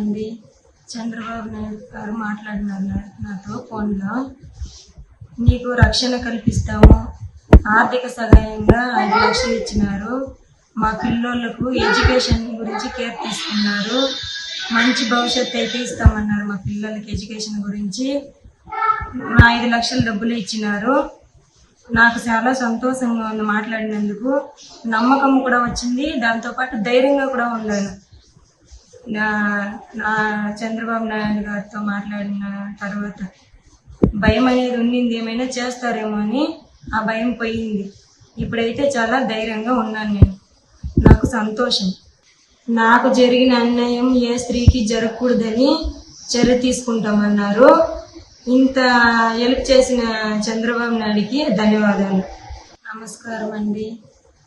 అండి. చంద్రబాబు నాయుడు గారు మాట్లాడినారు నాతో ఫోన్లో. నీకు రక్షణ కల్పిస్తాము, ఆర్థిక సహాయంగా 5 లక్షలు ఇచ్చినారు, మా పిల్లోళ్ళకు ఎడ్యుకేషన్ గురించి కేర్ తీసుకున్నారు, మంచి భవిష్యత్తు అయితే ఇస్తామన్నారు. మా పిల్లలకి ఎడ్యుకేషన్ గురించి 5 లక్షలు డబ్బులు ఇచ్చినారు. నాకు చాలా సంతోషంగా ఉంది మాట్లాడినందుకు. నమ్మకం కూడా వచ్చింది, దాంతోపాటు ధైర్యంగా కూడా ఉన్నాను. నా చంద్రబాబు నాయుడు గారితో మాట్లాడిన తర్వాత భయం అనేది ఉండింది, ఏమైనా చేస్తారేమో అని. ఆ భయం పోయింది. ఇప్పుడైతే చాలా ధైర్యంగా ఉన్నాను నేను. నాకు సంతోషం. నాకు జరిగిన అన్యాయం ఏ స్త్రీకి జరగకూడదని చర్య తీసుకుంటామన్నారు. ఇంత హెల్ప్ చేసిన చంద్రబాబు నాయుడికి ధన్యవాదాలు. నమస్కారం అండి.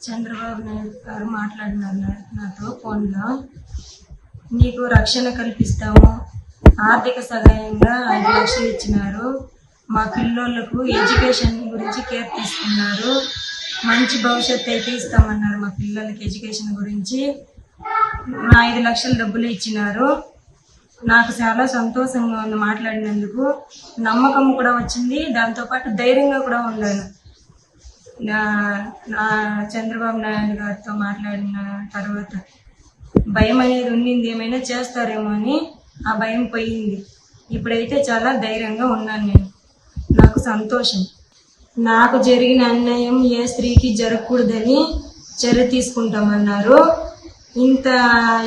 చంద్రబాబు నాయుడు గారు మాట్లాడినారు నాతో ఫోన్లో. నీకు రక్షణ కల్పిస్తాము, ఆర్థిక సహాయంగా 5 లక్షలు ఇచ్చినారు, మా పిల్లోళ్ళకు ఎడ్యుకేషన్ గురించి కేర్ తీసుకున్నారు, మంచి భవిష్యత్తు అయితే ఇస్తామన్నారు. మా పిల్లలకి ఎడ్యుకేషన్ గురించి 5 లక్షలు డబ్బులు ఇచ్చినారు. నాకు చాలా సంతోషంగా ఉంది మాట్లాడినందుకు. నమ్మకం కూడా వచ్చింది, దాంతోపాటు ధైర్యంగా కూడా ఉన్నాను. నా చంద్రబాబు నాయుడు గారితో మాట్లాడిన తర్వాత భయం అనేది ఉండింది, ఏమైనా చేస్తారేమో అని. ఆ భయం పోయింది. ఇప్పుడైతే చాలా ధైర్యంగా ఉన్నాను నేను. నాకు సంతోషం. నాకు జరిగిన అన్యాయం ఏ స్త్రీకి జరగకూడదని చర్య తీసుకుంటామన్నారు. ఇంత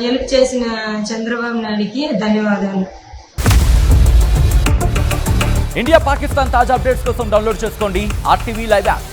హెల్ప్ చేసిన చంద్రబాబు నాయుడికి ధన్యవాదాలు. ఇండియా పాకిస్తాన్ తాజా అప్డేట్స్ కోసం డౌన్లోడ్ చేసుకోండి RTV లైవ్ యాప్.